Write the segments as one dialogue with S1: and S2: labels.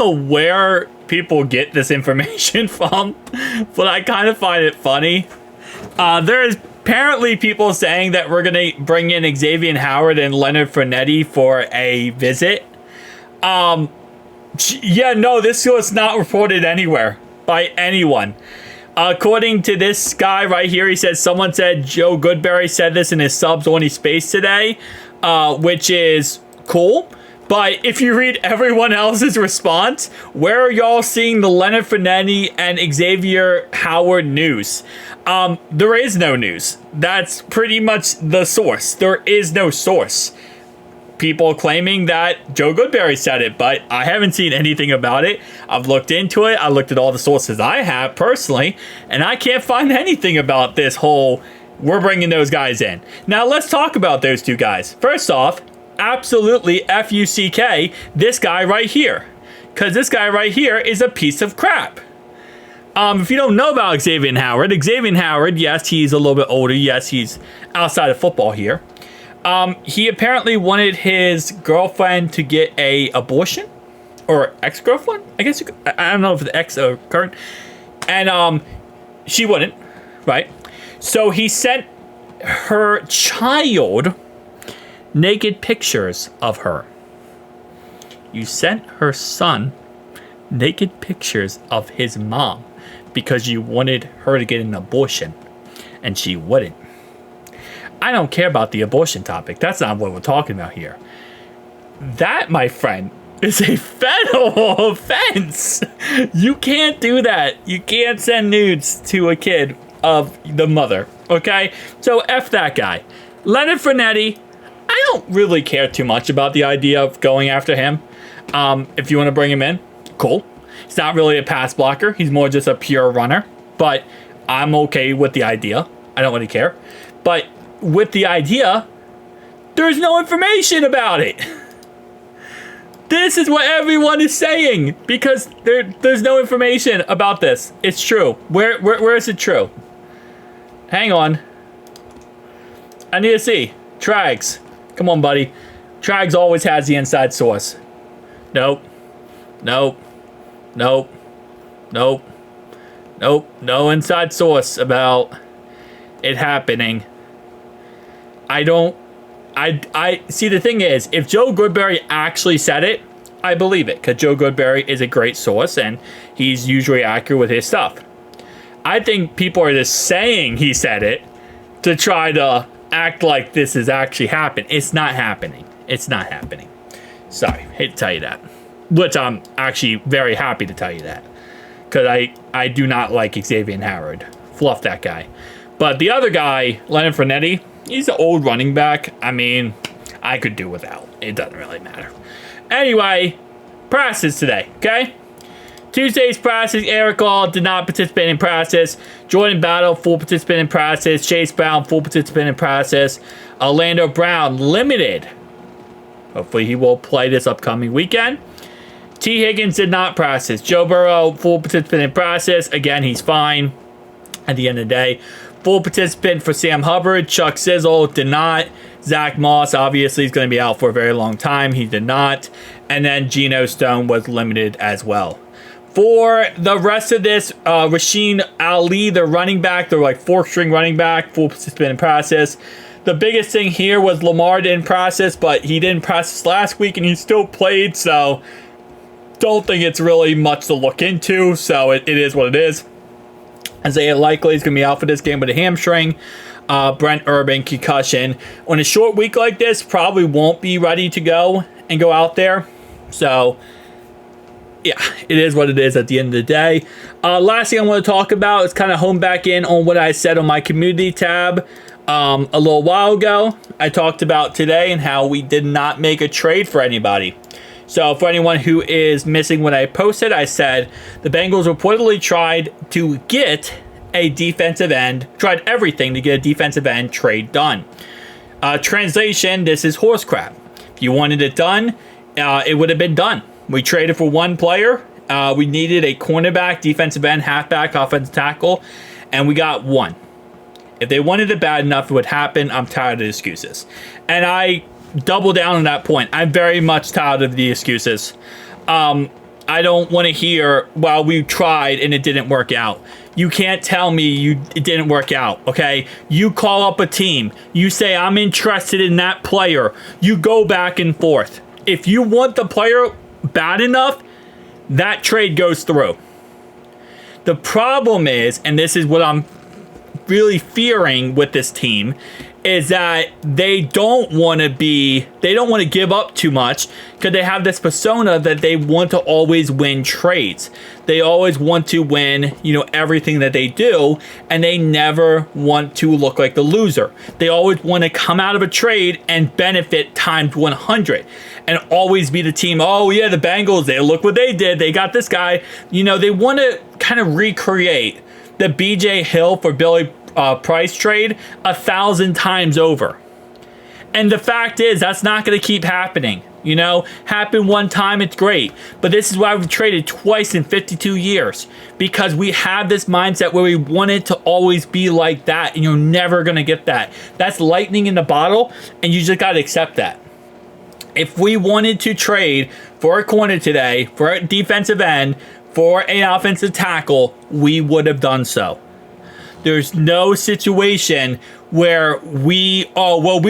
S1: know where people get this information from, but I kind of find it funny. There's apparently people saying that we're going to bring in Xavier Howard and Leonard Fournette for a visit. Yeah, no, this was not reported anywhere by anyone. According to this guy right here, he says someone said Joe Goodberry said this in his subs only space today, which is cool. But if you read everyone else's response, where are y'all seeing the Leonard Fournette and Xavier Howard news? There is no news. That's pretty much the source. There is no source. People claiming that Joe Goodberry said it, but I haven't seen anything about it. I've looked into it. I looked at all the sources I have personally, and I can't find anything about this whole we're bringing those guys in. Now, let's talk about those two guys. First off, absolutely F-U-C-K, this guy right here. Because this guy right here is a piece of crap. If you don't know about Xavier Howard, yes, he's a little bit older. Yes, he's outside of football here. He apparently wanted his girlfriend to get a abortion, or ex-girlfriend. I guess I don't know if it's ex or current, and she wouldn't, right? So he sent her child naked pictures of her. You sent her son naked pictures of his mom because you wanted her to get an abortion, and she wouldn't. I don't care about the abortion topic. That's not what we're talking about here. That, my friend, is a federal offense. You can't do that. You can't send nudes to a kid of the mother, okay? So F that guy. Leonard Fournette, I don't really care too much about the idea of going after him. If you want to bring him in, cool. He's not really a pass blocker. He's more just a pure runner. But I'm okay with the idea. I don't really care. But with the idea, there's no information about it. This is what everyone is saying because there's no information about this. It's true. Where is it true? Hang on. I need to see. Trags. Come on, buddy. Trags always has the inside source. Nope. Nope. Nope. Nope. Nope. No inside source about it happening. I see, the thing is, if Joe Goodberry actually said it, I believe it, because Joe Goodberry is a great source and he's usually accurate with his stuff. I think people are just saying he said it to try to act like this has actually happened. It's not happening. It's not happening. Sorry, hate to tell you that. Which I'm actually very happy to tell you that, because I do not like Xavier Howard. Fluff that guy. But the other guy, Leonard Fournette, he's an old running back. I mean, I could do without. It doesn't really matter. Anyway, practice today, okay? Tuesday's practice, Eric All did not participate in practice. Jordan Battle, full participant in practice. Chase Brown, full participant in practice. Orlando Brown, limited. Hopefully he will play this upcoming weekend. T. Higgins did not practice. Joe Burrow, full participant in practice. Again, he's fine at the end of the day. Full participant for Sam Hubbard. Chuck Sizzle did not. Zach Moss, obviously, is going to be out for a very long time. He did not. And then Geno Stone was limited as well. For the rest of this, Rasheen Ali, the running back, they're like fourth-string running back, full participant in process. The biggest thing here was Lamar didn't practice, but he didn't practice last week, and he still played, so don't think it's really much to look into, so it is what it is. Isaiah Likely is going to be out for this game with a hamstring. Brent Urban, concussion. On a short week like this, probably won't be ready to go and go out there. So, yeah, it is what it is at the end of the day. Last thing I want to talk about is kind of home back in on what I said on my community tab a little while ago. I talked about today and how we did not make a trade for anybody. So for anyone who is missing what I posted, I said the Bengals reportedly tried to get a defensive end, tried everything to get a defensive end trade done. Translation, this is horse crap. If you wanted it done, it would have been done. We traded for one player. We needed a cornerback, defensive end, halfback, offensive tackle, and we got one. If they wanted it bad enough, it would happen. I'm tired of the excuses. And I double down on that point. I'm very much tired of the excuses. I I don't want to hear, well, we tried and it didn't work out. You can't tell me it didn't work out, okay? You call up a team. You say, I'm interested in that player. You go back and forth. If you want the player bad enough, that trade goes through. The problem is, and this is what I'm really fearing with this team, is that they don't want to give up too much because they have this persona that they want to always win trades. They always want to win, everything that they do, and they never want to look like the loser. They always want to come out of a trade and benefit times 100 and always be the team. Oh yeah, the Bengals, look what they did. They got this guy. They want to kind of recreate the BJ Hill for Billy Price trade 1,000 times over. And the fact is, that's not going to keep happening. Happen one time, it's great. But this is why we've traded twice in 52 years. Because we have this mindset where we want it to always be like that. And you're never going to get that. That's lightning in the bottle. And you just got to accept that. If we wanted to trade for a corner today, for a defensive end, for an offensive tackle, we would have done so. There's no situation where we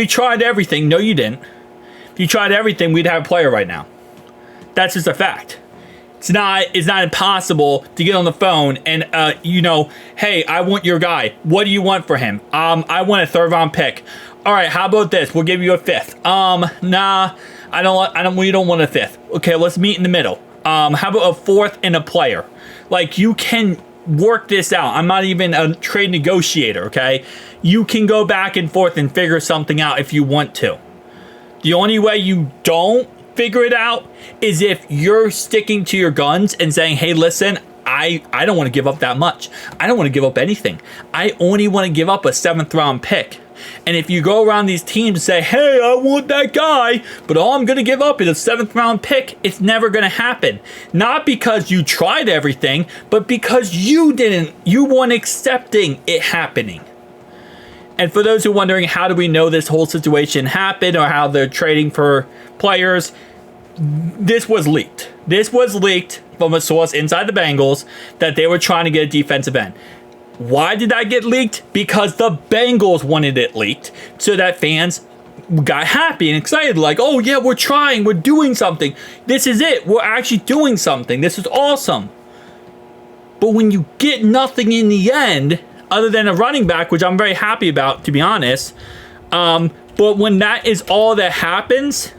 S1: tried everything. No, you didn't. If you tried everything, we'd have a player right now. That's just a fact. It's not impossible to get on the phone and, hey, I want your guy. What do you want for him? I want a 3rd round pick. All right, how about this? We'll give you a 5th. Nah, we don't want a 5th. Okay, let's meet in the middle. How about a 4th and a player? Like, you can work this out. I'm not even a trade negotiator, okay? You can go back and forth and figure something out if you want to. The only way you don't figure it out is if you're sticking to your guns and saying, hey, listen, I don't want to give up that much. I don't want to give up anything. I only want to give up a 7th round pick. And if you go around these teams and say, hey, I want that guy, but all I'm going to give up is a 7th round pick, it's never going to happen. Not because you tried everything, but because you weren't accepting it happening. And for those who are wondering, how do we know this whole situation happened or how they're trading for players? This was leaked. This was leaked from a source inside the Bengals that they were trying to get a defensive end. Why did that get leaked? Because the Bengals wanted it leaked so that fans got happy and excited. Like, oh yeah, we're trying. We're doing something. This is it. We're actually doing something. This is awesome. But when you get nothing in the end, other than a running back, which I'm very happy about, to be honest. But when that is all that happens,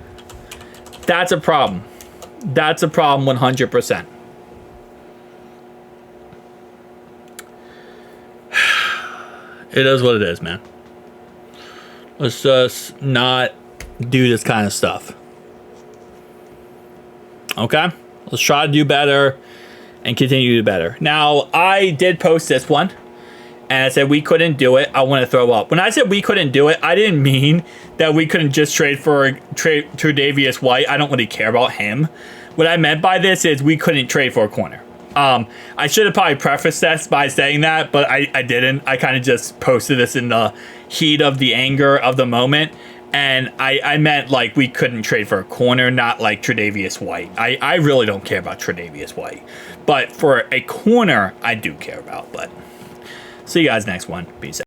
S1: that's a problem. That's a problem 100%. It is what it is, man. Let's just not do this kind of stuff. Okay? Let's try to do better and continue to do better. Now, I did post this one. And I said we couldn't do it. I want to throw up. When I said we couldn't do it, I didn't mean that we couldn't just trade Tre'Davious White. I don't really care about him. What I meant by this is we couldn't trade for a corner. I should have probably prefaced this by saying that, but I didn't. I kind of just posted this in the heat of the anger of the moment. And I meant like we couldn't trade for a corner, not like Tre'Davious White. I really don't care about Tre'Davious White. But for a corner, I do care about. But see you guys next one. Peace out.